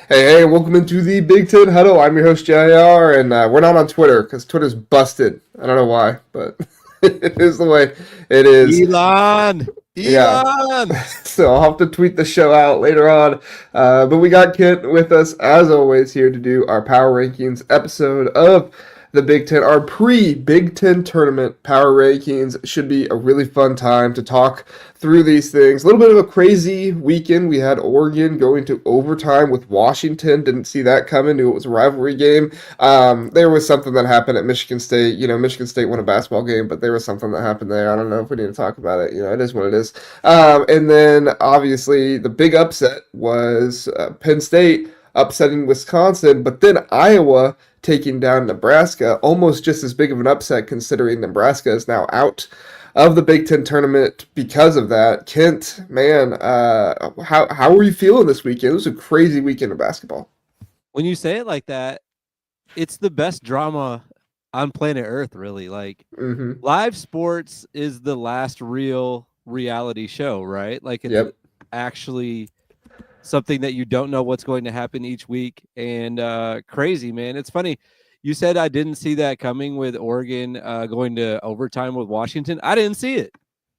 Hey, welcome into the Big Ten Huddle. I'm your host, JR, and we're not on Twitter because Twitter's busted. I don't know why, but it is the way it is. Elon, Yeah. Elon. So I'll have to tweet the show out later on. But we got Kent with us, as always, here to do our Power Rankings episode of the Big Ten. Our pre-Big Ten tournament Power Rankings should be a really fun time to talk through these things. A little bit of a crazy weekend. We had Oregon going to overtime with Washington. Didn't see that coming. Knew it was a rivalry game. There was something that happened at Michigan State. Michigan State won a basketball game, but there was something that happened there. I don't know if we need to talk about it. It is what it is. And then obviously the big upset was Penn State upsetting Wisconsin, but then Iowa taking down Nebraska, almost just as big of an upset considering Nebraska is now out of the Big Ten tournament because of that. Kent, man, how were you feeling this weekend? It was a crazy weekend of basketball. When you say it like that, it's the best drama on planet Earth, really. Like live sports is the last real reality show, right? Like it's actually something that you don't know what's going to happen each week. And crazy, man. It's funny. You said I didn't see that coming with Oregon going to overtime with Washington. I didn't see it.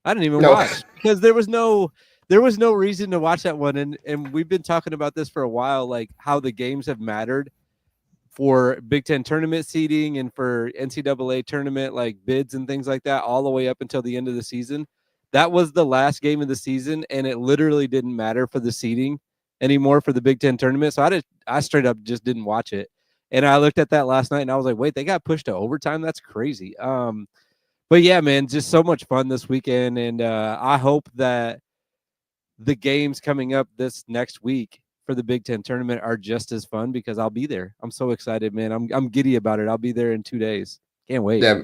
I didn't even watch because there was no reason to watch that one. And we've been talking about this for a while, like how the games have mattered for Big Ten tournament seeding and for NCAA tournament like bids and things like that all the way up until the end of the season. That was the last game of the season, and it literally didn't matter for the seeding anymore for the Big Ten tournament. So I straight up just didn't watch it. And I looked at that last night and I was like, wait, they got pushed to overtime? That's crazy. But yeah, man, just so much fun this weekend. And I hope that the games coming up this next week for the Big Ten tournament are just as fun because I'll be there. I'm so excited, man. I'm giddy about it. I'll be there in 2 days. Can't wait. Yeah.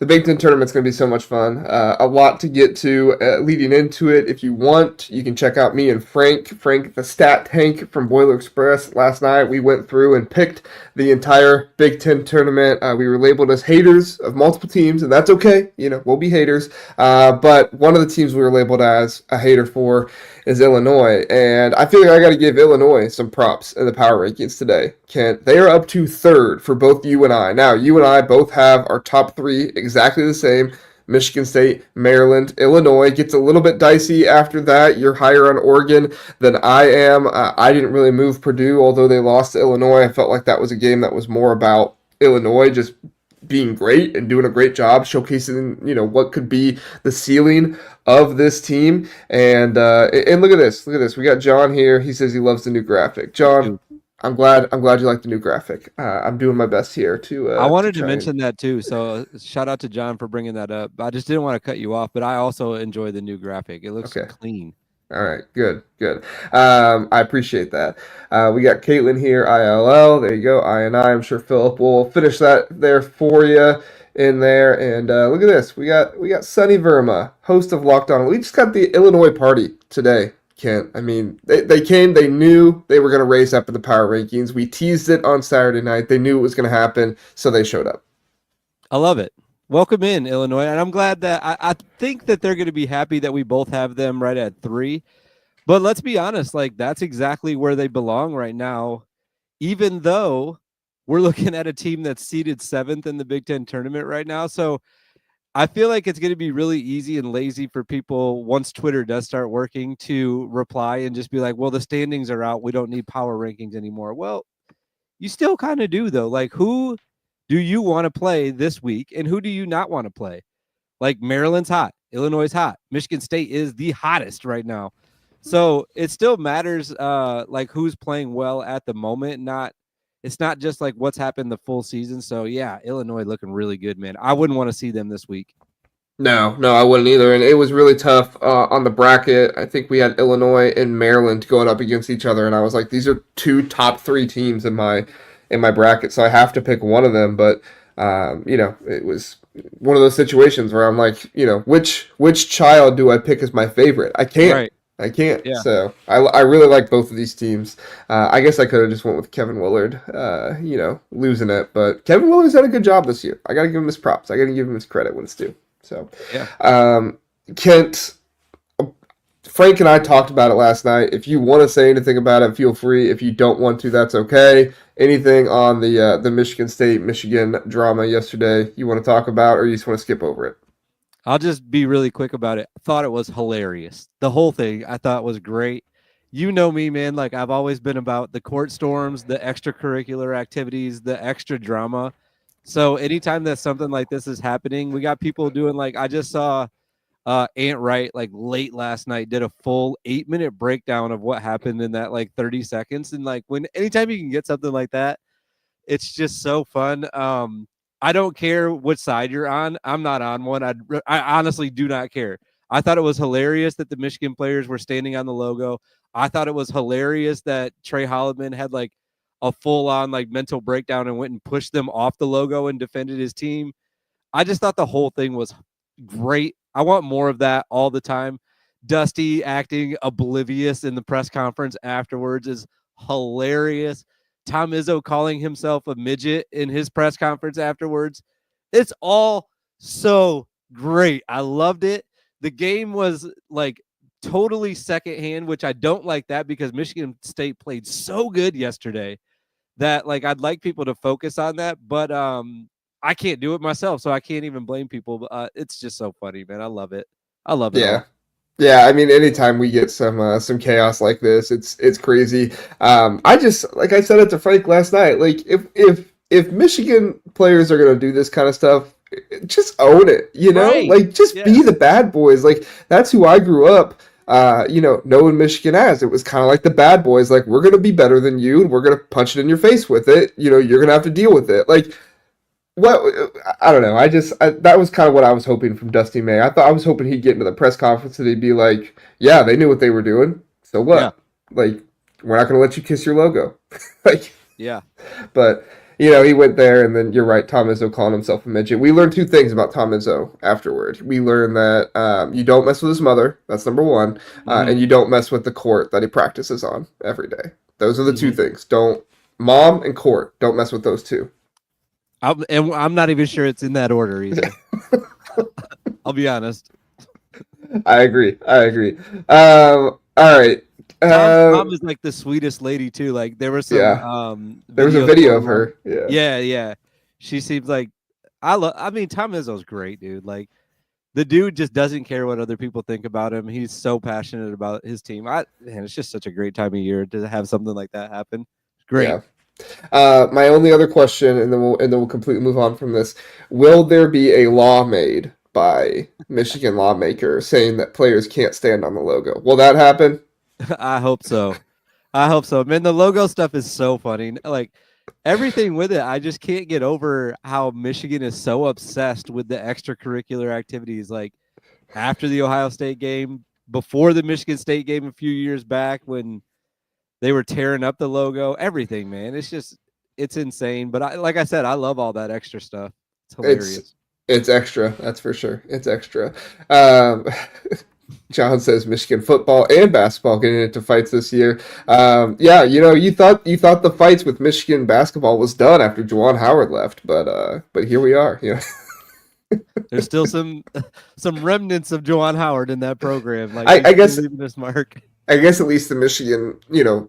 The Big Ten tournament's going to be so much fun. A lot to get to leading into it. If you want, you can check out me and Frank, the stat tank from Boiler Express. Last night, we went through and picked the entire Big Ten tournament. We were labeled as haters of multiple teams, and that's okay. We'll be haters. But one of the teams we were labeled as a hater for is Illinois. And I feel like I got to give Illinois some props in the power rankings today. Kent, they are up to third for both you and I. Now, you and I both have our top three exactly the same. Michigan State, Maryland, Illinois. Gets a little bit dicey after that. You're higher on Oregon than I am. I didn't really move Purdue, although they lost to Illinois. I felt like that was a game that was more about Illinois just being great and doing a great job showcasing, what could be the ceiling of this team. And look at this. We got John here. He says he loves the new graphic. John, I'm glad you like the new graphic. I'm doing my best here to. I wanted to mention that too. So shout out to John for bringing that up. I just didn't want to cut you off, but I also enjoy the new graphic. It looks clean. All right, good. I appreciate that. We got Caitlin here, ILL. There you go, INI. I'm sure Philip will finish that there for you in there. And look at this. We got Sunny Verma, host of Locked On. We just got the Illinois party today, Kent. I mean, they came. They knew they were going to raise up in the power rankings. We teased it on Saturday night. They knew it was going to happen, so they showed up. I love it. Welcome in, Illinois. And I'm glad that I think that they're going to be happy that we both have them right at 3. But let's be honest, like that's exactly where they belong right now, even though we're looking at a team that's seeded 7th in the Big Ten tournament right now. So I feel like it's going to be really easy and lazy for people once Twitter does start working to reply and just be like, well, the standings are out. We don't need power rankings anymore. Well, you still kind of do, though. Like, who do you want to play this week and who do you not want to play? Like Maryland's hot. Illinois is hot. Michigan State is the hottest right now. So it still matters like who's playing well at the moment. It's not just like what's happened the full season. So yeah, Illinois looking really good, man. I wouldn't want to see them this week. No, I wouldn't either. And it was really tough on the bracket. I think we had Illinois and Maryland going up against each other, and I was like, these are 2 top 3 teams in my bracket, so I have to pick one of them. But it was one of those situations where I'm like, which child do I pick as my favorite? I can't. Right. I can't. Yeah. So I really like both of these teams. I guess I could have just went with Kevin Willard, losing it. But Kevin Willard's had a good job this year. I got to give him his props. I got to give him his credit when it's due. So, yeah. Kent, Frank and I talked about it last night. If you want to say anything about it, feel free. If you don't want to, that's okay. Anything on the Michigan State Michigan drama yesterday you want to talk about, or you just want to skip over it? I'll just be really quick about it. I thought it was hilarious. The whole thing I thought was great. You know me, man. Like I've always been about the court storms, the extracurricular activities, the extra drama. So anytime that something like this is happening, we got people doing like I just saw Ant Wright like late last night did a full 8-minute breakdown of what happened in that like 30 seconds. And like when anytime you can get something like that, it's just so fun. I don't care what side you're on. I'm not on one. I honestly do not care. I thought it was hilarious that the Michigan players were standing on the logo. I thought it was hilarious that Trey Holloman had like a full on like mental breakdown and went and pushed them off the logo and defended his team. I just thought the whole thing was great. I want more of that all the time. Dusty acting oblivious in the press conference afterwards is hilarious. Tom Izzo calling himself a midget in his press conference afterwards. It's all so great. I loved it. The game was like totally secondhand, which I don't like that because Michigan State played so good yesterday that like I'd like people to focus on that, but I can't do it myself, so I can't even blame people. It's just so funny, man. I love it. I love it Yeah. all. Yeah, I mean, anytime we get some chaos like this, it's crazy. I just like I said it to Frank last night. Like if Michigan players are gonna do this kind of stuff, just own it. You know, Right. like just Yeah. be the bad boys. Like that's who I grew up. Knowing Michigan as it was kind of like the bad boys. Like we're gonna be better than you, and we're gonna punch it in your face with it. You know, you're gonna have to deal with it. Like what I don't know. That was kind of what I was hoping from Dusty May. I was hoping he'd get into the press conference and he'd be like, "Yeah, they knew what they were doing. So Yeah. what? Like, we're not going to let you kiss your logo." like, Yeah. but he went there, and then you're right. Tom Izzo calling himself a midget. We learned two things about Tom Izzo afterward. We learned that you don't mess with his mother. That's number one, and you don't mess with the court that he practices on every day. Those are the two things. Don't mom and court. Don't mess with those two. I'm not even sure it's in that order either. I'll be honest. I agree. All right. Mom is like the sweetest lady too. Like there was some there was a video of her. Yeah. She seems like I mean Tom Izzo's great, dude. Like the dude just doesn't care what other people think about him. He's so passionate about his team. Man, it's just such a great time of year to have something like that happen. It's great. Yeah. My only other question, and then we'll completely move on from this. Will there be a law made by Michigan lawmaker saying that players can't stand on the logo? Will that happen? I hope so. Man, the logo stuff is so funny. Like everything with it, I just can't get over how Michigan is so obsessed with the extracurricular activities. Like after the Ohio State game, before the Michigan State game a few years back when they were tearing up the logo, everything, man. It's insane. But like I said, I love all that extra stuff. It's hilarious. It's extra, that's for sure. It's extra. Um, John says Michigan football and basketball getting into fights this year. You thought the fights with Michigan basketball was done after Juwan Howard left, but here we are. There's still some remnants of Juwan Howard in that program. Like I guess leaving this mark. I guess at least the Michigan,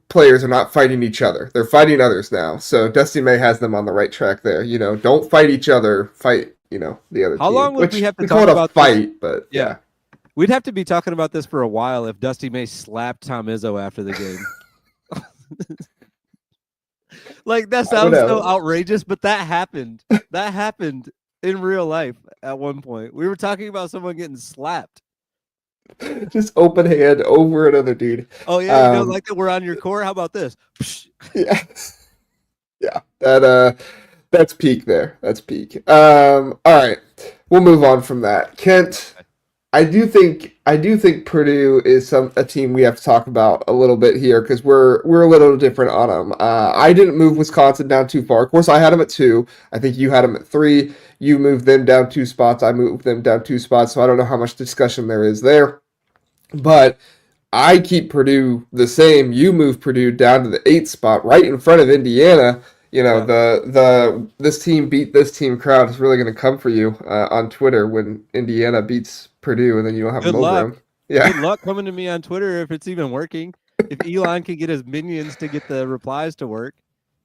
players are not fighting each other. They're fighting others now. So Dusty May has them on the right track there. Don't fight each other. Fight, the other How team. long would we have to we talk call it about a fight, this? but yeah. We'd have to be talking about this for a while if Dusty May slapped Tom Izzo after the game. Like that sounds so outrageous, but that happened. That happened in real life at one point. We were talking about someone getting slapped. Just open hand over another dude. Oh yeah, you don't like that we're on your core? How about this? Yeah. Yeah. That's peak there. That's peak. All right. We'll move on from that. Kent, I do think Purdue is a team we have to talk about a little bit here because we're a little different on them. I didn't move Wisconsin down too far. Of course, I had them at 2. I think you had them at 3. You moved them down 2 spots. I moved them down 2 spots. So I don't know how much discussion there is there. But I keep Purdue the same. You move Purdue down to the 8th spot, right in front of Indiana. This team beat this team crowd is really going to come for you on Twitter when Indiana beats Purdue, and then you don't have them over them. Yeah. Good luck coming to me on Twitter if it's even working. If Elon can get his minions to get the replies to work,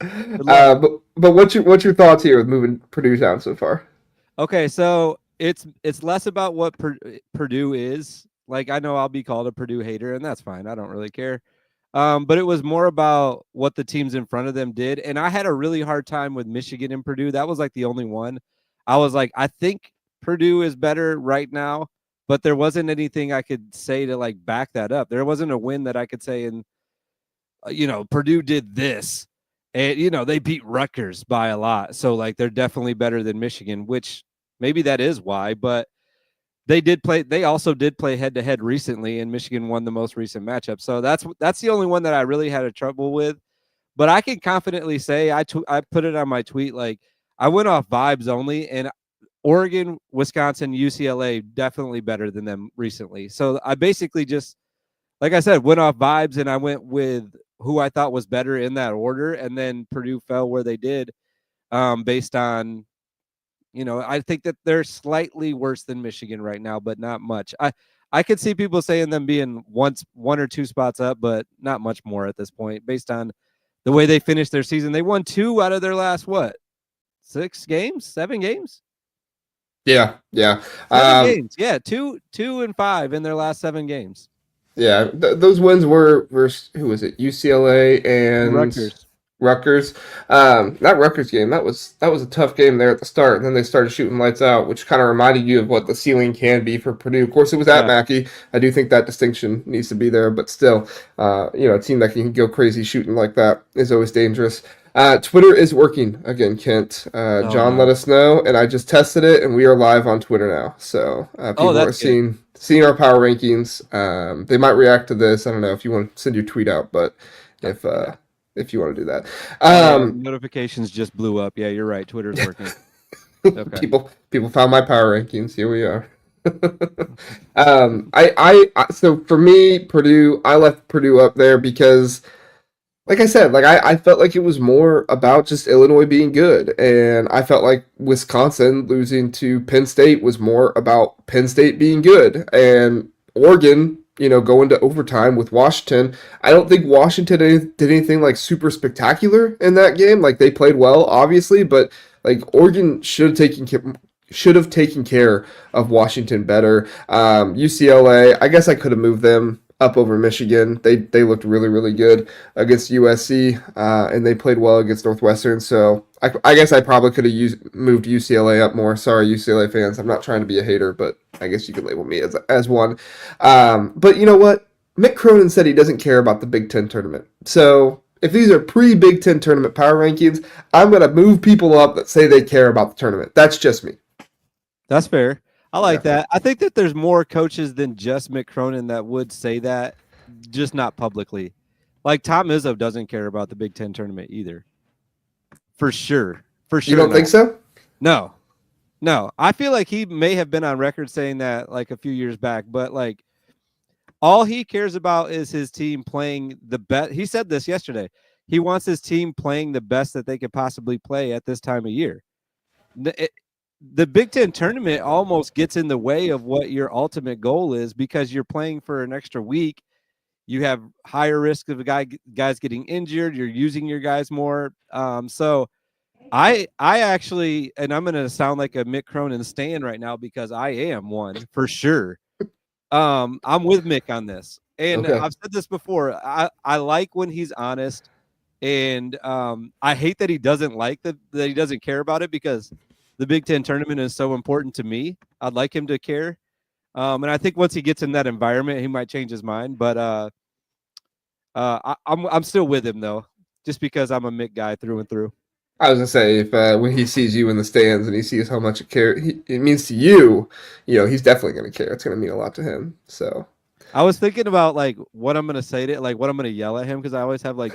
good luck. But what's your thoughts here with moving Purdue down so far? Okay, so it's less about what Purdue is. Like I know I'll be called a Purdue hater, and that's fine. I don't really care. But it was more about what the teams in front of them did, and I had a really hard time with Michigan and Purdue. That was like the only one. I was like, I think Purdue is better right now, but there wasn't anything I could say to like back that up. There wasn't a win that I could say, and Purdue did this, and they beat Rutgers by a lot, so like they're definitely better than Michigan, which maybe that is why, but they also did play head to head recently, and Michigan won the most recent matchup. So that's the only one that I really had a trouble with. But I can confidently say I put it on my tweet, like I went off vibes only, and Oregon, Wisconsin, UCLA definitely better than them recently. So I basically just, like I said, went off vibes, and I went with who I thought was better in that order, and then Purdue fell where they did, based on I think that they're slightly worse than Michigan right now, but not much. I could see people saying them being one or two spots up, but not much more at this point, based on the way they finished their season. They won 2 out of their last 7 games? Yeah, yeah, 7 games. Yeah, 2-5 in their last 7 games. yeah. Those wins were versus who was it? UCLA and Rutgers. Rutgers. That Rutgers game, that was a tough game there at the start, and then they started shooting lights out, which kind of reminded you of what the ceiling can be for Purdue. Of course, it was at Yeah. Mackey. I do think that distinction needs to be there, but still, a team that can go crazy shooting like that is always dangerous. Twitter is working again, Kent. Oh John let no. us know, and I just tested it, and we are live on Twitter now. So Oh, people are that's good. seeing our power rankings. They might react to this. I don't know if you want to send your tweet out, but if Yeah. if you want to do that. Oh yeah, notifications just blew up. Yeah, you're right. Twitter's working. Okay. People found my power rankings. Here we are. So for me, Purdue, I left Purdue up there because, like I said, like I felt like it was more about just Illinois being good, and I felt like Wisconsin losing to Penn State was more about Penn State being good, and Oregon, going to overtime with Washington. I don't think Washington did anything like super spectacular in that game. Like they played well, obviously, but like Oregon should have taken care of Washington better. UCLA, I guess I could have moved them up over Michigan. They looked really really good against USC, and they played well against Northwestern. So I guess I probably could have moved UCLA up more. Sorry, UCLA fans. I'm not trying to be a hater, but I guess you could label me as one. But you know what? Mick Cronin said he doesn't care about the Big Ten tournament. So if these are pre-Big Ten tournament power rankings, I'm gonna move people up that say they care about the tournament. That's just me. That's fair. I like Yeah. that. I think that there's more coaches than just Mick Cronin that would say that, just not publicly. Like Tom Izzo doesn't care about the Big Ten tournament either. For sure. For You sure don't think not. so? No. No. I feel like he may have been on record saying that like a few years back, but like all he cares about is his team playing the best. He said this yesterday. He wants his team playing the best that they could possibly play at this time of year. The Big Ten tournament almost gets in the way of what your ultimate goal is because you're playing for an extra week. You have higher risk of guys getting injured. You're using your guys more. So I actually, and I'm going to sound like a Mick Cronin stan right now because I am one for sure. I'm with Mick on this, and Okay. I've said this before. I like when he's honest, and I hate that he doesn't like that he doesn't care about it because the Big Ten tournament is so important to me. I'd like him to care, and I think once he gets in that environment, he might change his mind. But I'm still with him though, just because I'm a Mick guy through and through. I was gonna say if when he sees you in the stands and he sees how much it means to you, he's definitely gonna care. It's gonna mean a lot to him. So I was thinking about like what I'm gonna say to like what I'm gonna yell at him because I always have like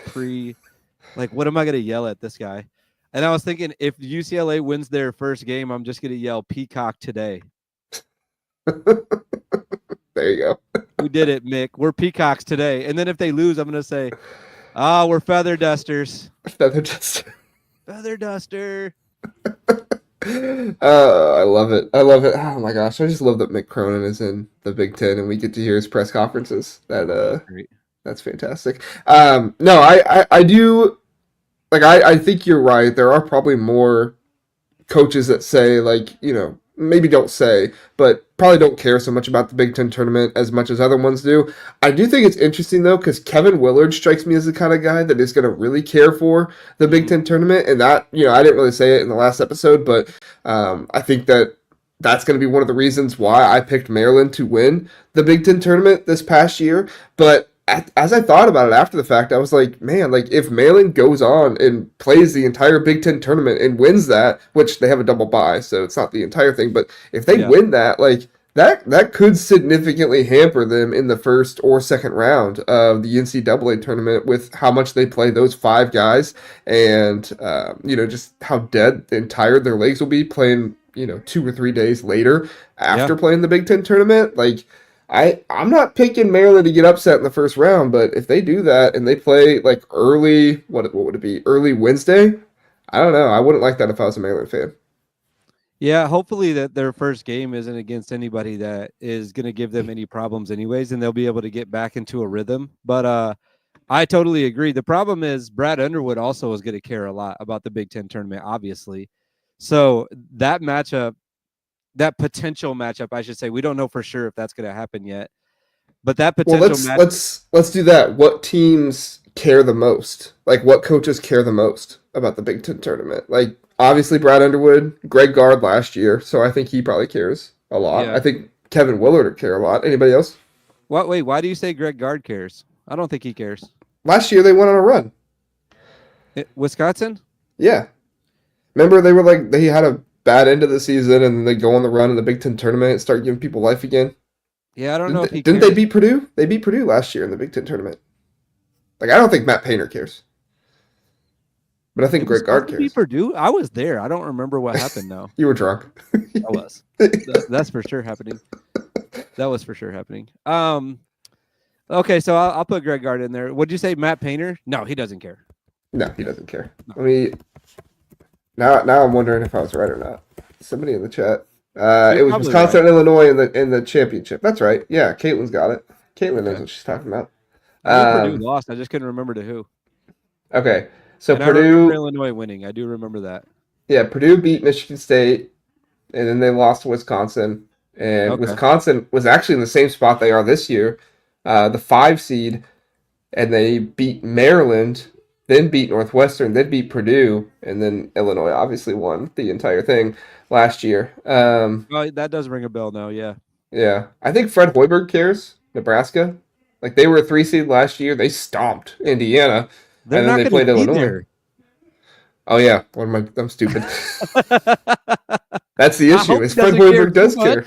what am I gonna yell at this guy? And I was thinking if UCLA wins their first game, I'm just gonna yell Peacock today. there you go. We did it, Mick. We're peacocks today. And then if they lose, I'm gonna say, we're feather dusters. Feather just. Feather duster. I love it. I love it. Oh my gosh, I just love that Mick Cronin is in the Big Ten and we get to hear his press conferences. That's great. That's fantastic. No, I do like I think you're right. There are probably more coaches that say like maybe don't say but probably don't care so much about the Big Ten tournament as much as other ones do. I do think it's interesting though because Kevin Willard strikes me as the kind of guy that is going to really care for the Big Ten tournament, and that I didn't really say it in the last episode, but I think that's going to be one of the reasons why I picked Maryland to win the Big Ten tournament this past year. But as I thought about it after the fact, I was like, man, like if Maryland goes on and plays the entire Big Ten tournament and wins that, which they have a double bye, so it's not the entire thing, but if they win that, like that could significantly hamper them in the first or second round of the NCAA tournament with how much they play those five guys and just how dead and tired their legs will be playing 2 or 3 days later after playing the Big Ten tournament. Like I'm not picking Maryland to get upset in the first round, but if they do that and they play like early, what would it be? Early Wednesday? I don't know. I wouldn't like that if I was a Maryland fan. Yeah, hopefully that their first game isn't against anybody that is going to give them any problems anyways, and they'll be able to get back into a rhythm. But I totally agree. The problem is Brad Underwood also is going to care a lot about the Big Ten tournament, obviously. So that matchup, that potential matchup, I should say, we don't know for sure if that's going to happen yet. But that potential let's do that. What teams care the most? Like what coaches care the most about the Big Ten tournament? Like obviously Brad Underwood, Greg Gard last year, so I think he probably cares a lot. Yeah. I think Kevin Willard would care a lot. Anybody else? What? Wait, why do you say Greg Gard cares? I don't think he cares. Last year they went on a run. Wisconsin? Yeah. Remember they were like they had a bad end of the season and then they go on the run in the Big Ten tournament and start giving people life again. Yeah, I don't know if he didn't they beat Purdue? They beat Purdue last year in the Big Ten tournament. Like I don't think Matt Painter cares. But I think Greg Gard cares. Purdue? I was there. I don't remember what happened though. You were drunk. I was. That's for sure happening. That was for sure happening. Okay, so I'll put Greg Gard in there. Would you say Matt Painter? No, he doesn't care. No, he doesn't care. No. I mean, now I'm wondering if I was right or not. Somebody in the chat. It was Wisconsin and Illinois in the championship. That's right. Yeah, Caitlin's got it. Caitlin knows what she's talking about. Purdue lost. I just couldn't remember to who. Okay, so and Purdue, Illinois winning. I do remember that. Yeah, Purdue beat Michigan State, and then they lost to Wisconsin. And Wisconsin was actually in the same spot they are this year, the 5 seed, and they beat Maryland, then beat Northwestern, then beat Purdue, and then Illinois obviously won the entire thing last year. Well, that does ring a bell now, yeah. Yeah. I think Fred Hoiberg cares, Nebraska. Like, they were a 3 seed last year. They stomped Indiana, and then they played Illinois. There. Oh, yeah. I'm stupid. That's the issue, is Fred Hoiberg does care.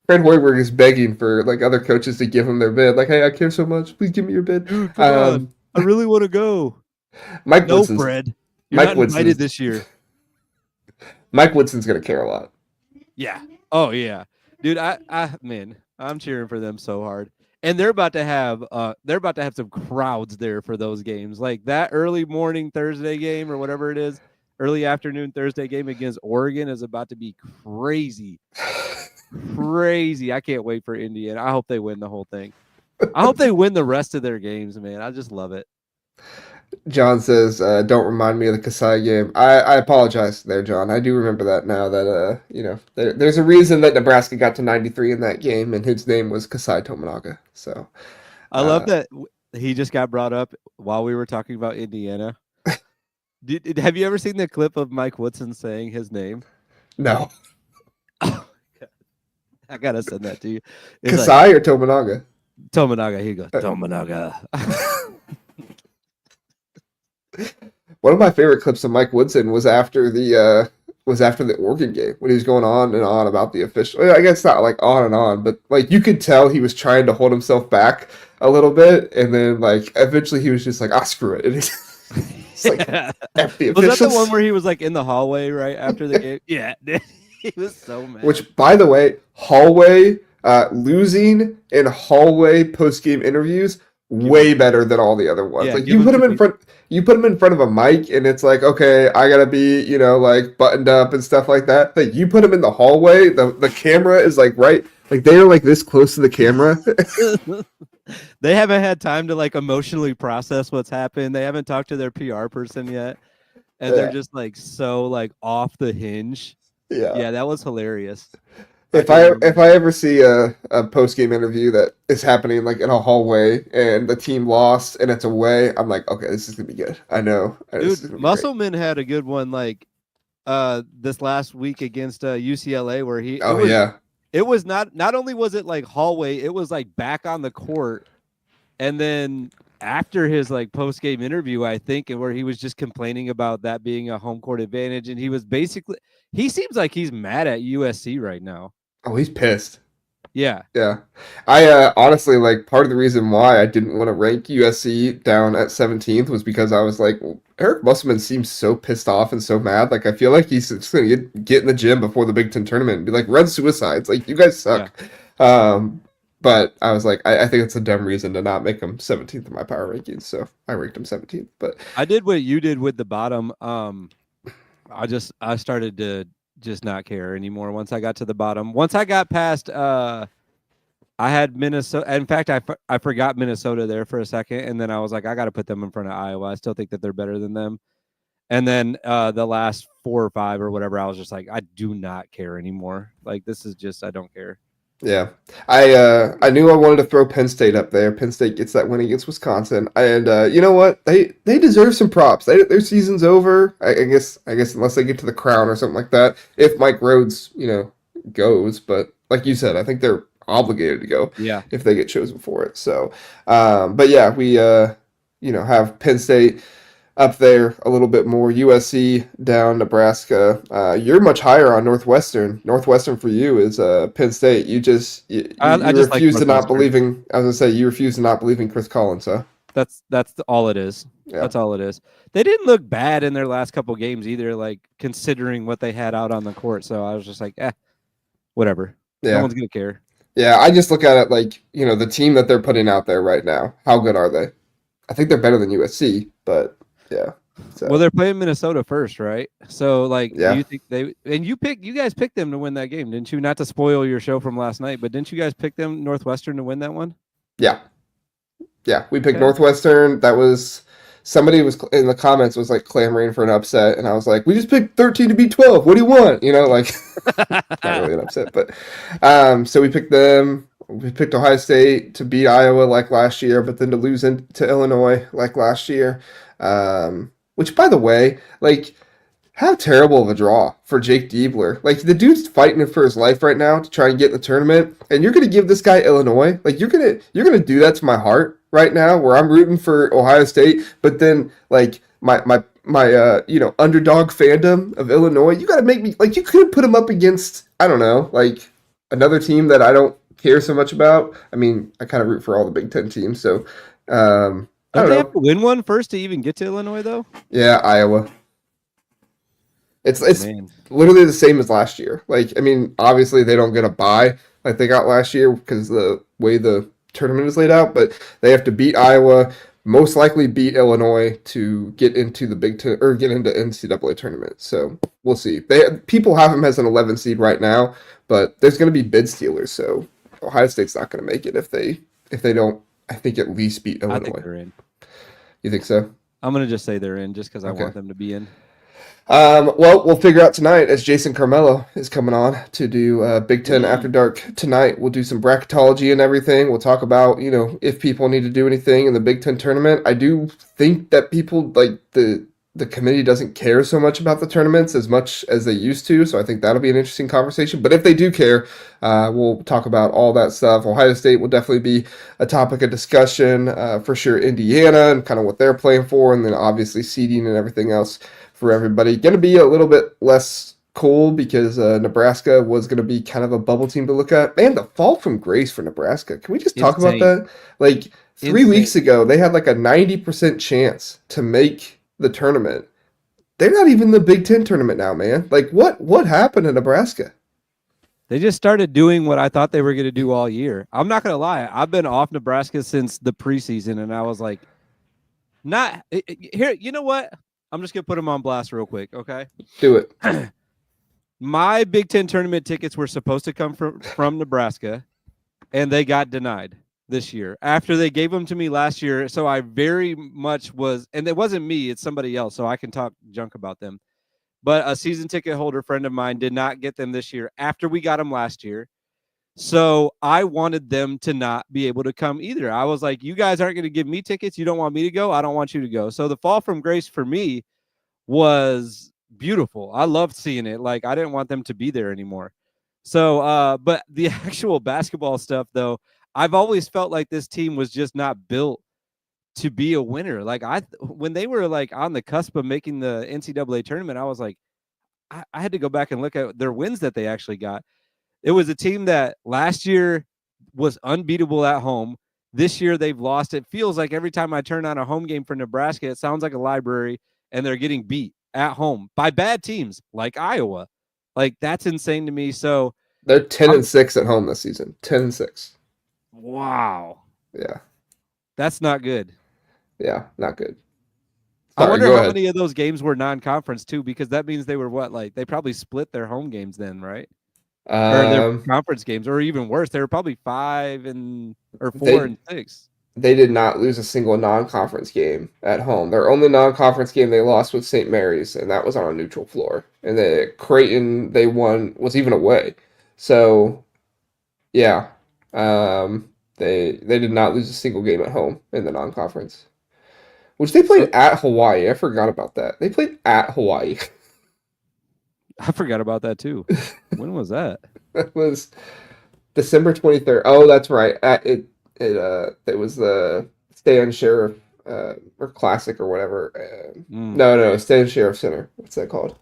Fred Hoiberg is begging for like other coaches to give him their bid. Like, hey, I care so much. Please give me your bid. Dude, come on. I really want to go. Fred. You're not invited this year. Mike Woodson's gonna care a lot. Yeah. Oh yeah, dude. I'm cheering for them so hard, and they're about to have some crowds there for those games. Like that early morning Thursday game or whatever it is, early afternoon Thursday game against Oregon is about to be crazy. Crazy. I can't wait for Indiana. I hope they win the whole thing. I hope they win the rest of their games, man. I just love it. John says, don't remind me of the Kasai game. I apologize there, John. I do remember that now that, there's a reason that Nebraska got to 93 in that game, and his name was Kasai Tominaga. So I love that he just got brought up while we were talking about Indiana. Have you ever seen the clip of Mike Woodson saying his name? No. I gotta send that to you. It's Kasai or Tominaga? Tominaga. Here you go. Tominaga. One of my favorite clips of Mike Woodson was after the Oregon game when he was going on and on about the official. I guess not like on and on, but like you could tell he was trying to hold himself back a little bit, and then like eventually he was just like, screw it. And he's like, F the officials. Was that the one where he was like in the hallway right after the game? Yeah. He was so mad. Which, by the way, hallway losing in hallway post-game interviews way better than all the other ones. Yeah, Like give them you put him in front of a mic, and it's like, okay, I gotta be, like buttoned up and stuff like that. Like you put him in the hallway, the camera is like right, like they are like this close to the camera. They haven't had time to like emotionally process what's happened. They haven't talked to their PR person yet, and they're Yeah, just like so like off the hinge. yeah. Yeah, that was hilarious. I do remember If I ever see a post game interview that is happening like in a hallway and the team lost and it's away, I'm like, okay, this is gonna be good. I know this dude, is gonna be great. Musselman had a good one like this last week against UCLA where Oh yeah, it was not only was it like hallway, it was like back on the court. And then after his like post game interview, I think, and where he was just complaining about that being a home court advantage, and he seems like he's mad at USC right now. oh he's pissed. Yeah, Yeah, I honestly like part of the reason why I didn't want to rank USC down at 17th was because I was like, well, Eric Musselman seems so pissed off and so mad. Like I feel like he's just gonna get in the gym before the Big Ten tournament and be like, red suicides. Like you guys yeah. suck. But I was like, I think it's a dumb reason to not make him 17th in my power rankings, so I ranked him 17th. But I did what you did with the bottom. I started to just not care anymore once I got to the bottom. Once I got past I had Minnesota. In fact, I forgot Minnesota there for a second, and then I was like, I got to put them in front of Iowa. I still think that they're better than them. And then the last 4 or 5 or whatever, I was just like, I do not care anymore. Like this is just, I don't care. yeah, I knew I wanted to throw Penn State up there. Penn State gets that win against Wisconsin, and you know what? They deserve some props. Their season's over. I guess unless they get to the crown or something like that. If Mike Rhodes, goes, but like you said, I think they're obligated to go Yeah. if they get chosen for it. So, but yeah, we have Penn State up there a little bit more. USC down, Nebraska. You're much higher on Northwestern. Northwestern for you is Penn State. You I just like refuse to not Northwestern. believing. I was gonna say you refuse to not believing Chris Collins, huh? That's all it is. Yeah. That's all it is. They didn't look bad in their last couple games either, like considering what they had out on the court. So I was just like, whatever. Yeah. No one's gonna care. Yeah, I just look at it like, the team that they're putting out there right now. How good are they? I think they're better than USC, but yeah. So. Well, they're playing Minnesota first, right? So, like, yeah. do you think you guys picked them to win that game, didn't you? Not to spoil your show from last night, but didn't you guys pick them Northwestern to win that one? Yeah. Yeah, we picked Northwestern. That was somebody was in the comments was like clamoring for an upset, and I was like, we just picked 13 to beat 12. What do you want? Like not really an upset, but so we picked them. We picked Ohio State to beat Iowa like last year, but then to lose to Illinois like last year. Which, by the way, like, how terrible of a draw for Jake Diebler. Like, the dude's fighting for his life right now to try and get in the tournament, and you're gonna give this guy Illinois. Like, you're gonna do that to my heart right now, where I'm rooting for Ohio State, but then like my underdog fandom of Illinois, you gotta make me like you could put him up against, I don't know, like another team that I don't care so much about. I mean, I kind of root for all the Big Ten teams, so don't they have to win one first to even get to Illinois, though? Yeah, Iowa. It's literally the same as last year. Like, I mean, obviously they don't get a bye like they got last year because the way the tournament is laid out, but they have to beat Iowa, most likely beat Illinois to get into the Big Ten or get into NCAA tournament. So we'll see. People have them as an 11 seed right now, but there's going to be bid stealers. So Ohio State's not going to make it if they don't. I think at least beat Illinois. I think they're in. You think so? I'm going to just say they're in just because I want them to be in. Well, we'll figure out tonight as Jason Carmelo is coming on to do Big Ten After Dark tonight. We'll do some bracketology and everything. We'll talk about, if people need to do anything in the Big Ten tournament. I do think that people, like the committee doesn't care so much about the tournaments as much as they used to, so I think that'll be an interesting conversation. But if they do care, we'll talk about all that stuff. Ohio State will definitely be a topic of discussion, for sure. Indiana and kind of what they're playing for, and then obviously seeding and everything else for everybody. Going to be a little bit less cool because Nebraska was going to be kind of a bubble team to look at. Man, the fall from grace for Nebraska. Can we just talk about that? Like 3 weeks ago, they had like a 90% chance to make the tournament. They're not even in the Big Ten tournament now, man. Like what happened to Nebraska? They just started doing what I thought they were going to do all year. I'm not going to lie. I've been off Nebraska since the preseason, and I was like, not here. You know what? I'm just going to put them on blast real quick. Okay. Do it. My Big Ten tournament tickets were supposed to come from Nebraska, and they got denied this year after they gave them to me last year. So I very much was, and it wasn't me, it's somebody else. So I can talk junk about them. But a season ticket holder friend of mine did not get them this year after we got them last year. So I wanted them to not be able to come either. I was like, you guys aren't going to give me tickets. You don't want me to go. I don't want you to go. So the fall from grace for me was beautiful. I loved seeing it. Like, I didn't want them to be there anymore. So, but the actual basketball stuff, though, I've always felt like this team was just not built to be a winner. Like when they were like on the cusp of making the NCAA tournament, I was like, I had to go back and look at their wins that they actually got. It was a team that last year was unbeatable at home. This year they've lost. It feels like every time I turn on a home game for Nebraska, it sounds like a library, and they're getting beat at home by bad teams like Iowa. Like, that's insane to me. So they're 10-6 at home this season. 10-6. Wow. Yeah. That's not good. Yeah, not good. Sorry, I wonder how many of those games were non-conference too, because that means they were what, like they probably split their home games then, right? Or their conference games, or even worse, they were probably 4 and 6. They did not lose a single non-conference game at home. Their only non-conference game they lost was St. Mary's, and that was on a neutral floor. And the Creighton they won was even away. So, yeah, they did not lose a single game at home in the non-conference. Which they played at Hawaii. I forgot about that. They played at Hawaii. I forgot about that too. When was that? That was December 23rd. Oh, that's right. It was the Stan Sheriff or Classic or whatever. No, Stan Sheriff Center. What's that called?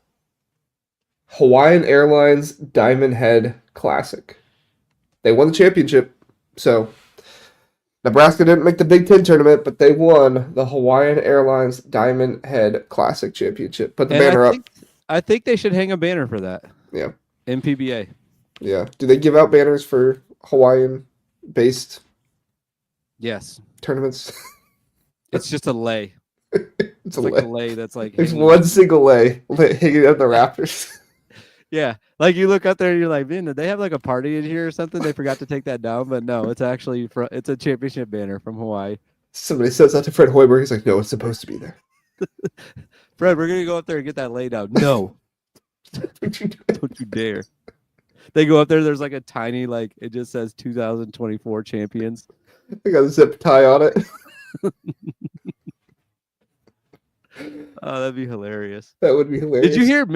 Hawaiian Airlines Diamond Head Classic. They won the championship, so Nebraska didn't make the Big Ten tournament, but they won the Hawaiian Airlines Diamond Head Classic Championship. Put the banner up. I think they should hang a banner for that. Yeah. MPBA. Yeah. Do they give out banners for Hawaiian-based yes tournaments? It's just a lay. It's like a lay that's like... There's one single lay hanging up the rafters. Yeah, like you look up there and you're like, man, did they have like a party in here or something? They forgot to take that down, but no, it's actually it's a championship banner from Hawaii. Somebody says that to Fred Hoiberg. He's like, no, it's supposed to be there. Fred, we're gonna go up there and get that laid out. No, don't you dare. They go up there. There's like a tiny, like it just says 2024 champions. They got a zip tie on it. Oh, that'd be hilarious. That would be hilarious. Did you hear?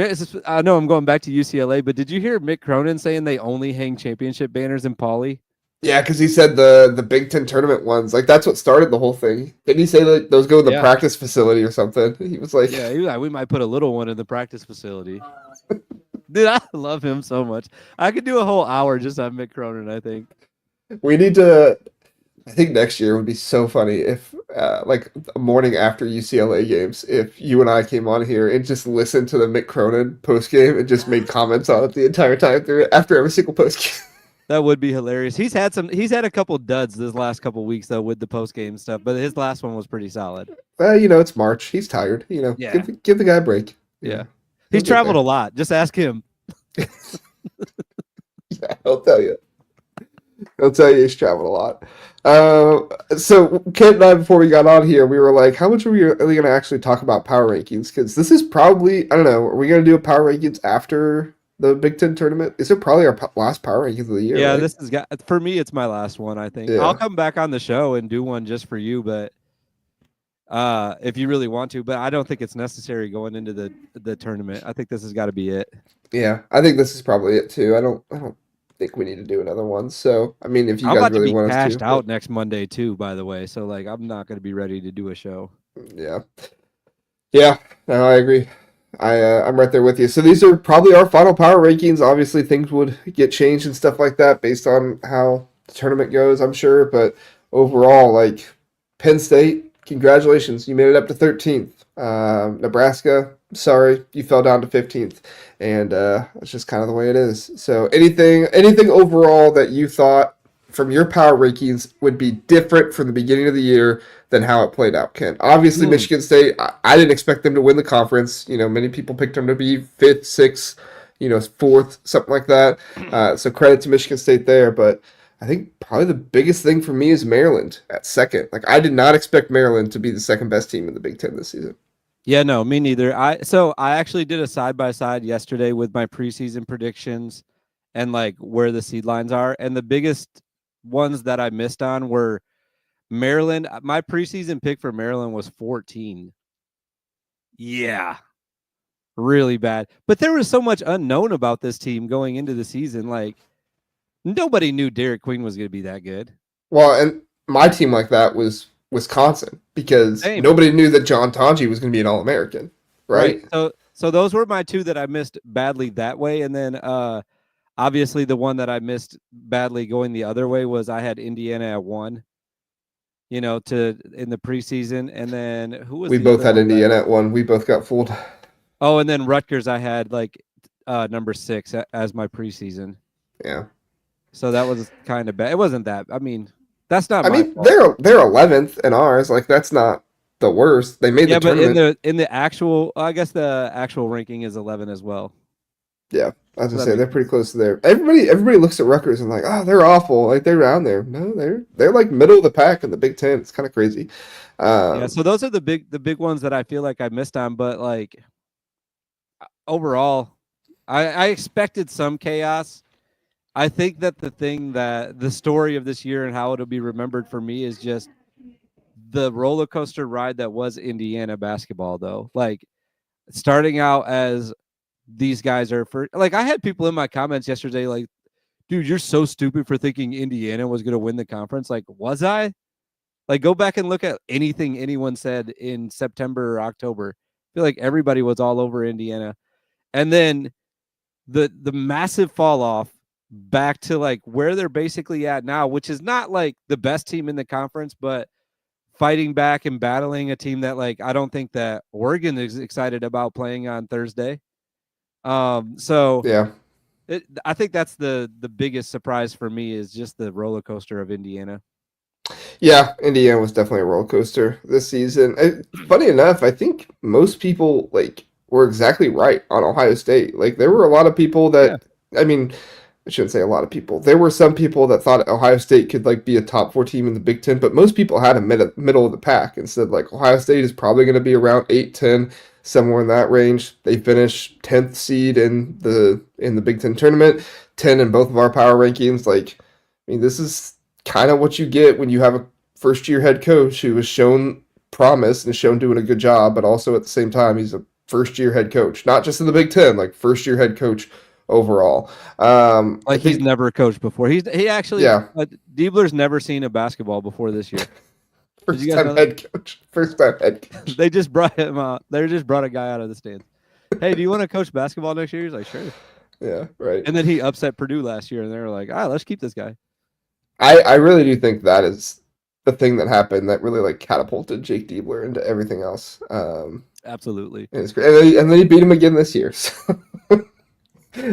I know I'm going back to UCLA, but did you hear Mick Cronin saying they only hang championship banners in Pauley? Yeah, because he said the Big Ten tournament ones, like that's what started the whole thing. Didn't he say that those go in the practice facility or something? He was like, yeah, he was like, we might put a little one in the practice facility. Dude, I love him so much. I could do a whole hour just on Mick Cronin, I think. We need to. I think next year would be so funny if, like, a morning after UCLA games, if you and I came on here and just listened to the Mick Cronin post game and just made comments on it the entire time through it after every single post game. That would be hilarious. He's had a couple duds this last couple weeks though with the post game stuff, but his last one was pretty solid. It's March. He's tired. Yeah. Give the guy a break. Yeah, he's traveled a lot. Just ask him. Yeah, I'll tell you. He's traveled a lot. So Kent and I, before we got on here, we were like, how much are we going to actually talk about power rankings? Because this is probably, I don't know, are we going to do a power rankings after the Big Ten tournament? Is it probably our last power rankings of the year? Yeah, right? For me, it's my last one, I think. Yeah. I'll come back on the show and do one just for you, but if you really want to, but I don't think it's necessary going into the tournament. I think this has got to be it. Yeah, I think this is probably it too. I don't think we need to do another one. So, I mean, if you guys really want us to. I'm about to be cashed out next Monday too, by the way. So, like, I'm not going to be ready to do a show. Yeah. Yeah, no, I agree. I'm right there with you. So these are probably our final power rankings. Obviously, things would get changed and stuff like that based on how the tournament goes, I'm sure. But overall, like, Penn State, congratulations, you made it up to 13th. Nebraska, sorry, you fell down to 15th, and it's just kind of the way it is. So anything overall that you thought from your power rankings would be different from the beginning of the year than how it played out, Ken? Obviously, Hmm. Michigan State, I didn't expect them to win the conference. Many people picked them to be fifth, sixth, fourth, something like that. So credit to Michigan State there, but I think probably the biggest thing for me is Maryland at second. Like I did not expect Maryland to be the second best team in the Big Ten this season. Yeah, no, me neither. I actually did a side by side yesterday with my preseason predictions and like where the seed lines are, and the biggest ones that I missed on were Maryland. My preseason pick for Maryland was 14. Yeah, really bad. But there was so much unknown about this team going into the season. Like nobody knew Derek Queen was going to be that good. Well, and my team like that was Wisconsin because Same. nobody knew that John Tonji was going to be an All American, Right. right? So those were my two that I missed badly that way, and then obviously the one that I missed badly going the other way was I had Indiana at 1. To in the preseason, and then who was We the both other had one that? Indiana at one. We both got fooled. Oh, and then Rutgers I had like number 6 as my preseason. Yeah. So that was kind of bad. It wasn't that. I mean, that's not I my mean, fault. they're 11th in ours. Like that's not the worst. They made the Yeah, but in tournament. the actual, I guess the actual ranking is 11 as well. Yeah, I was So gonna that say makes they're pretty sense. close to there. Everybody looks at Rutgers and like, oh, they're awful. Like they're down there. No, they're like middle of the pack in the Big Ten. It's kind of crazy. Yeah, Um, so those are the big ones that I feel like I missed on, but like overall, I expected some chaos. I think that the story of this year and how it'll be remembered for me is just the roller coaster ride that was Indiana basketball, though. Like starting out as these guys are for like I had people in my comments yesterday like, dude, you're so stupid for thinking Indiana was going to win the conference. Like, was I? Like, go back and look at anything anyone said in September or October. I feel like everybody was all over Indiana, and then the massive fall off back to like where they're basically at now, which is not like the best team in the conference, but fighting back and battling a team that like I don't think that Oregon is excited about playing on Thursday. So yeah, I think that's the biggest surprise for me is just the roller coaster of Indiana. yeah. Indiana was definitely a roller coaster this season. Funny enough, I think most people like were exactly right on Ohio State. Like there were a lot of people Yeah, that, I mean, I shouldn't say a lot of people. There were some people that thought Ohio State could like be a top four team in the Big Ten, but most people had a middle of the pack and said like Ohio State is probably going to be around 8, 10, somewhere in that range. They finished 10th seed in the Big Ten tournament, 10 in both of our power rankings. Like, I mean, this is kind of what you get when you have a first year head coach who has shown promise and shown doing a good job, but also at the same time he's a first year head coach, not just in the Big Ten, like first year head coach overall. I like he's think, never coached before. He actually yeah, Diebler's never seen a basketball before this year. Did you first guys time know that? head coach, first time head coach. They just brought him out. They just brought a guy out of the stands. Hey, do you want to coach basketball next year? He's like, sure. Yeah, right. And then he upset Purdue last year, and they were like, let's keep this guy. I really do think that is the thing that happened that really like catapulted Jake Diebler into everything else. Absolutely. And, it's great. And then he beat him again this year. So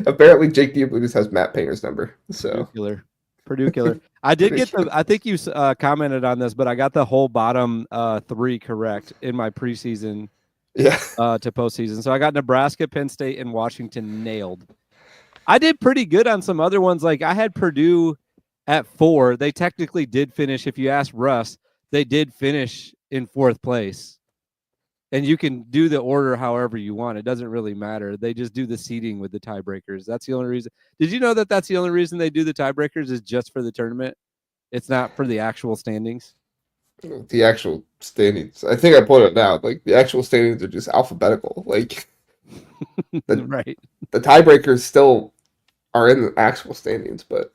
apparently Jake Diebler just has Matt Painter's number. Purdue So killer. Purdue killer. I did get I think you commented on this, but I got the whole bottom 3 correct in my preseason yeah. to postseason. So I got Nebraska, Penn State, and Washington nailed. I did pretty good on some other ones. Like I had Purdue at 4. They technically did finish. If you ask Russ, they did finish in 4th place. And you can do the order however you want. It doesn't really matter. They just do the seeding with the tiebreakers. That's the only reason. Did you know that that's the only reason they do the tiebreakers is just for the tournament? It's not for the actual standings. The actual standings. I think I pointed it out. Like the actual standings are just alphabetical. Like the Right. the tiebreakers still are in the actual standings, but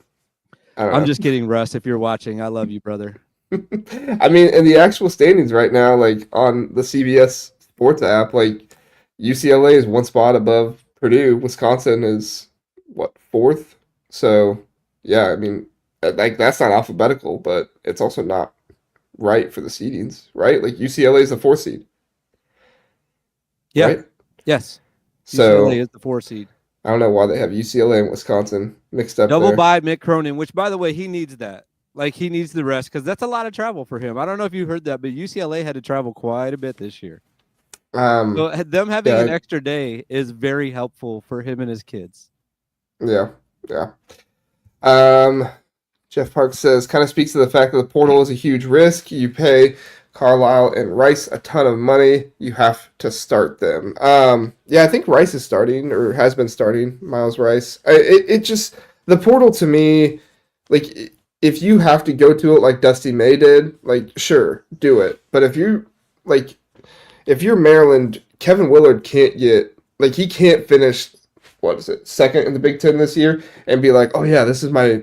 I I'm don't just kidding, Russ. If you're watching, I love you, brother. know. I mean, in the actual standings right now, like on the CBS Sports app, like UCLA is one spot above Purdue. Wisconsin is what, fourth? So yeah, I mean, like that's not alphabetical, but it's also not. right for the seedings, right? Like UCLA is the 4th seed, Yeah. right? Yes. UCLA So is the 4 seed. I don't know why they have UCLA and Wisconsin mixed up Double there. by Mick Cronin, which, by the way, he needs that. Like, he needs the rest because that's a lot of travel for him. I don't know if you heard that, but UCLA had to travel quite a bit this year. So them having an Yeah, extra day is very helpful for him and his kids. yeah, yeah. Um, Jeff Park says, kind of speaks to the fact that the portal is a huge risk. You pay Carlisle and Rice a ton of money. You have to start them. Yeah, I think Rice is starting or has been starting. Miles Rice. It just the portal to me, like if you have to go to it like Dusty May did, like sure, do it. But like if you're Maryland, Kevin Willard can't get like he can't finish what is it second in the Big Ten this year and be like, oh yeah, this is my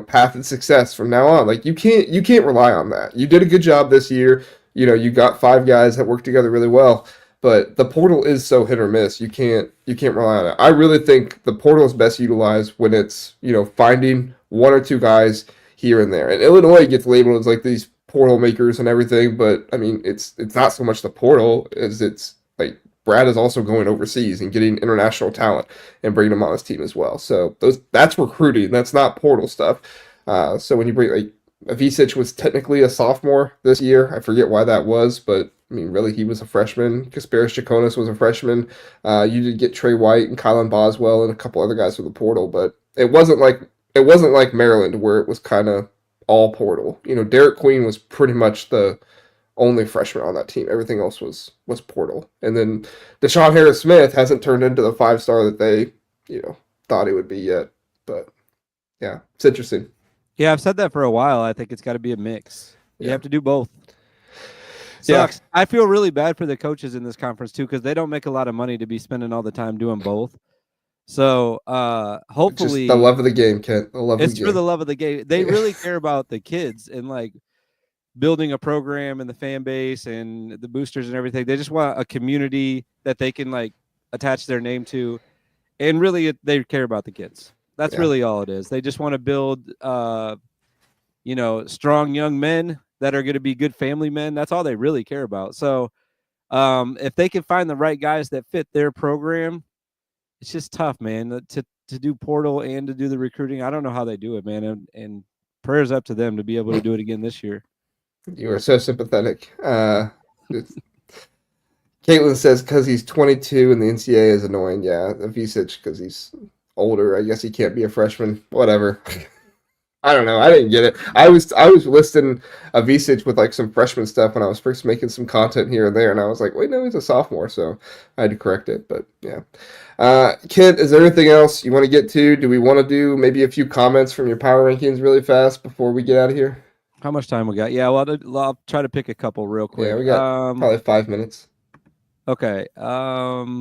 path of success from now on. Like you can't rely on that. You did a good job this year. You got 5 guys that work together really well. But the portal is so hit or miss. You can't rely on it. I really think the portal is best utilized when it's finding 1 or 2 guys here and there. And Illinois gets labeled as like these portal makers and everything, but I mean it's not so much the portal as it's like Brad is also going overseas and getting international talent and bringing them on his team as well. So that's recruiting. That's not portal stuff. So when you bring like Avicic was technically a sophomore this year. I forget why that was, but I mean really he was a freshman. Kasparis Chakonis was a freshman. You did get Trey White and Kylan Boswell and a couple other guys from the portal, but it wasn't like Maryland where it was kind of all portal. Derek Queen was pretty much the only freshman on that team. Everything else was portal. And then Deshaun Harris Smith hasn't turned into the 5-star that they, thought he would be yet. But yeah, it's interesting. Yeah, I've said that for a while. I think it's got to be a mix. You have to do both. Sucks. Yeah. I feel really bad for the coaches in this conference too because they don't make a lot of money to be spending all the time doing both. So hopefully, just the love of the game, Kent. The love of the game. It's for the love of the game. They really care about the kids and like building a program and the fan base and the boosters and everything. They just want a community that they can like attach their name to, and really they care about the kids. That's really all it is. They just want to build, strong young men that are going to be good family men. That's all they really care about. So if they can find the right guys that fit their program, it's just tough, man, to do portal and to do the recruiting. I don't know how they do it, man. And prayers up to them to be able to do it again this year. You are so sympathetic. Caitlin says because he's 22 and the NCAA is annoying. Yeah, Avicic because he's older. I guess he can't be a freshman. Whatever. I don't know. I didn't get it. I was listing Avicic with like some freshman stuff when I was first making some content here and there, and I was like, wait, no, he's a sophomore, so I had to correct it. But yeah, Kent, is there anything else you want to get to? Do we want to do maybe a few comments from your power rankings really fast before we get out of here? How much time we got? Yeah, well, I'll try to pick a couple real quick. Yeah, we got probably 5 minutes. Okay. Oh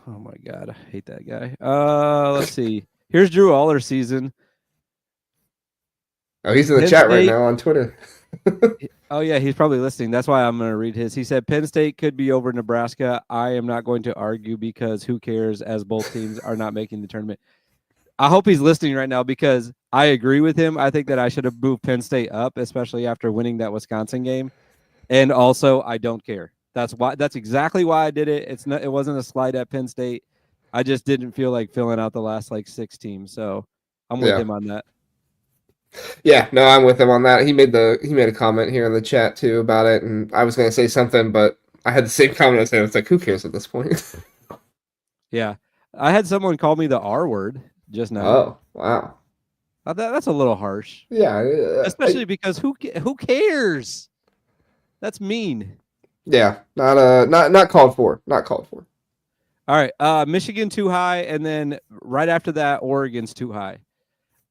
my God, I hate that guy. Let's see. Here's Drew Aller season. Oh, he's in the chat right now on Twitter. Oh yeah, he's probably listening. That's why I'm going to read his. He said Penn State could be over Nebraska. I am not going to argue because who cares, as both teams are not making the tournament. I hope he's listening right now because I agree with him. I think that I should have moved Penn State up, especially after winning that Wisconsin game. And also, I don't care. That's exactly why I did it. It wasn't a slide at Penn State. I just didn't feel like filling out the last like 6 teams. So I'm with him on that. Yeah, no, I'm with him on that. He made a comment here in the chat too about it, and I was going to say something, but I had the same comment as him. It's like, who cares at this point? Yeah, I had someone call me the R word just now. Oh, wow. That's a little harsh. Yeah, especially because who cares? That's mean. Yeah, not called for. Not called for. All right, Michigan too high, and then right after that, Oregon's too high.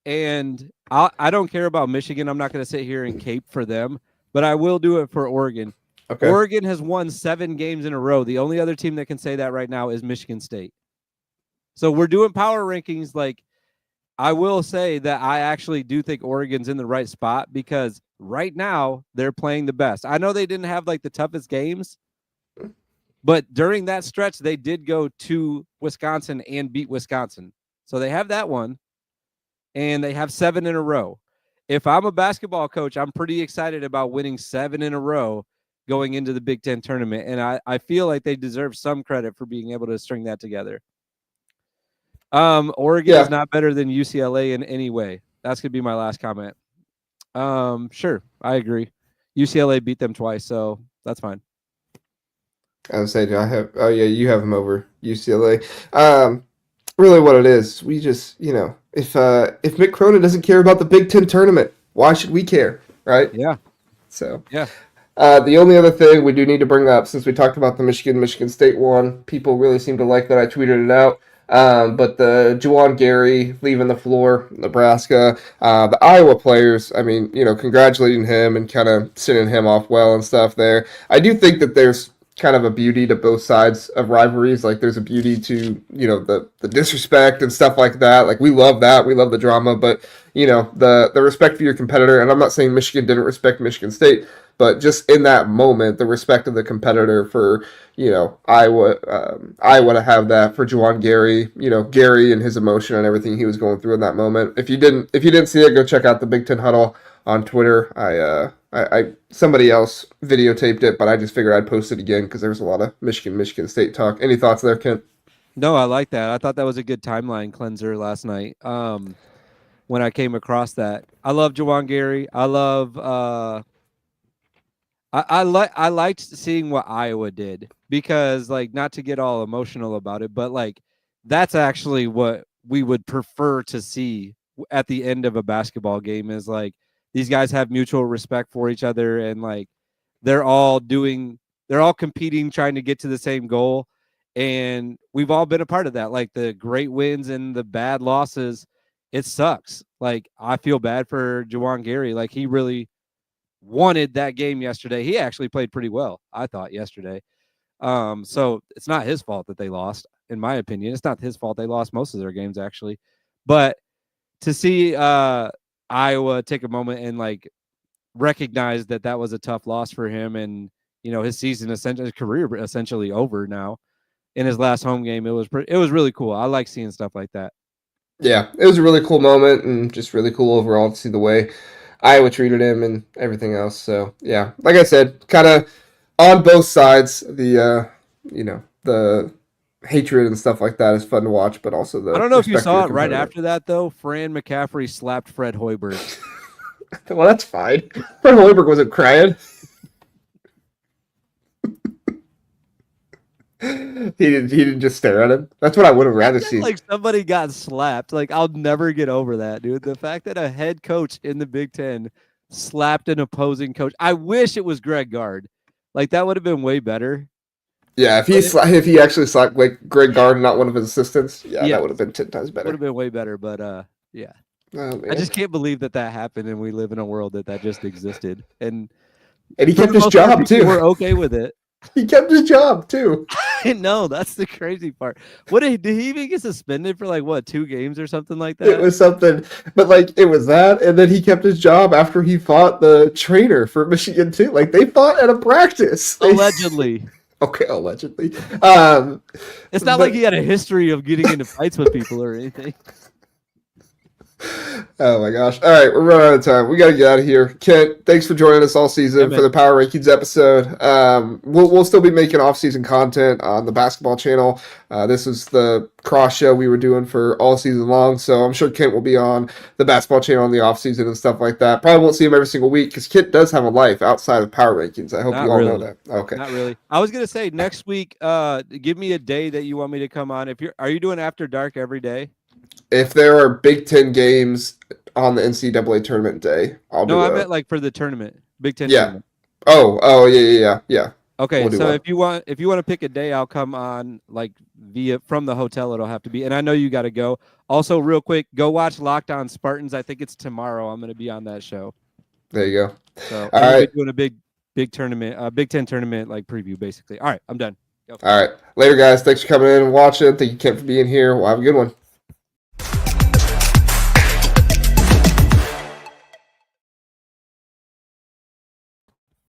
And I don't care about Michigan. I'm not going to sit here and cape for them, but I will do it for Oregon. Okay. Oregon has won 7 games in a row. The only other team that can say that right now is Michigan State. So we're doing power rankings. Like, I will say that I actually do think Oregon's in the right spot because right now they're playing the best. I know they didn't have like the toughest games, but during that stretch, they did go to Wisconsin and beat Wisconsin. So they have that one. And they have 7 in a row. if I'm a basketball coach, I'm pretty excited about winning 7 in a row going into the Big Ten tournament. And I feel like they deserve some credit for being able to string that together. Oregon is not better than UCLA in any way. That's going to be my last comment. Sure, I agree. UCLA beat them twice, so that's fine. I was saying, you have them over UCLA. Really what it is, we just, if Mick Cronin doesn't care about the Big Ten tournament, why should we care, right? Yeah. So, yeah. The only other thing we do need to bring up, since we talked about the Michigan State one, people really seem to like that I tweeted it out. But the Juwan Gary leaving the floor, Nebraska, the Iowa players, I mean, congratulating him and kind of sending him off well and stuff there. I do think that there's kind of a beauty to both sides of rivalries. Like there's a beauty to, the disrespect and stuff like that. Like we love that. We love the drama, but the respect for your competitor. And I'm not saying Michigan didn't respect Michigan State, but just in that moment, the respect of the competitor for, Iowa to have that for Juwan Gary, Gary and his emotion and everything he was going through in that moment. If you didn't see it, go check out the Big Ten Huddle on Twitter. I somebody else videotaped it, but I just figured I'd post it again because there was a lot of Michigan State talk. Any thoughts there, Kent? No, I like that. I thought that was a good timeline cleanser last night. When I came across that, I love Juwan Gary. I love. I liked seeing what Iowa did because, like, not to get all emotional about it, but like that's actually what we would prefer to see at the end of a basketball game is like these guys have mutual respect for each other and like they're all competing, trying to get to the same goal. And we've all been a part of that. Like the great wins and the bad losses, it sucks. Like I feel bad for Juwan Gary. Like he really wanted that game yesterday. He actually played pretty well, I thought, yesterday. So it's not his fault that they lost, in my opinion. It's not his fault. They lost most of their games, actually. But to see Iowa take a moment and like recognize that was a tough loss for him, and his season, his career essentially over now in his last home game, it was really cool. I like seeing stuff like that. Yeah, it was a really cool moment and just really cool overall to see the way Iowa treated him and everything else. So yeah, like I said, kind of on both sides. The the hatred and stuff like that is fun to watch, but also the I don't know if you saw it right after that though. Fran McCaffrey slapped Fred Hoiberg. Well, that's fine. Fred Hoiberg wasn't crying. He didn't just stare at him. That's what I would have rather seen. Like somebody got slapped. Like I'll never get over that, dude. The fact that a head coach in the Big Ten slapped an opposing coach. I wish it was Greg Gard. Like that would have been way better. Yeah, if he actually slapped like Greg Gard, not one of his assistants, that would have been 10 times better. Would have been way better, but yeah. Oh, I just can't believe that happened, and we live in a world that just existed. And he kept his job too. We're okay with it. He kept his job too. I know, that's the crazy part. Did he even get suspended for like 2 games or something like that? It was something, but like it was that, and then he kept his job after he fought the trainer for Michigan too. Like they fought at a practice. Allegedly. Okay, allegedly. It's not like he had a history of getting into fights with people or anything. Oh my gosh. All right, we're running out of time. We got to get out of here. Kent, thanks for joining us all season for the Power Rankings episode. We'll still be making off-season content on the basketball channel. This is the cross show we were doing for all season long, so I'm sure Kent will be on the basketball channel in the off-season and stuff like that. Probably won't see him every single week because Kent does have a life outside of Power Rankings. I hope you all know that. Okay. Not really. I was going to say next week, give me a day that you want me to come on. Are you doing After Dark every day? If there are Big Ten games on the NCAA tournament day, I'll do it. No, I meant like for the tournament, Big Ten tournament. Oh, yeah. Okay, so if you want to pick a day, I'll come on like from the hotel. It'll have to be, and I know you got to go. Also, real quick, go watch Locked On Spartans. I think it's tomorrow. I'm going to be on that show. There you go. So all right, doing a big tournament, Big Ten tournament like preview, basically. All right, I'm done. Go. All right, later, guys. Thanks for coming in and watching. Thank you, Kent, for being here. We'll have a good one.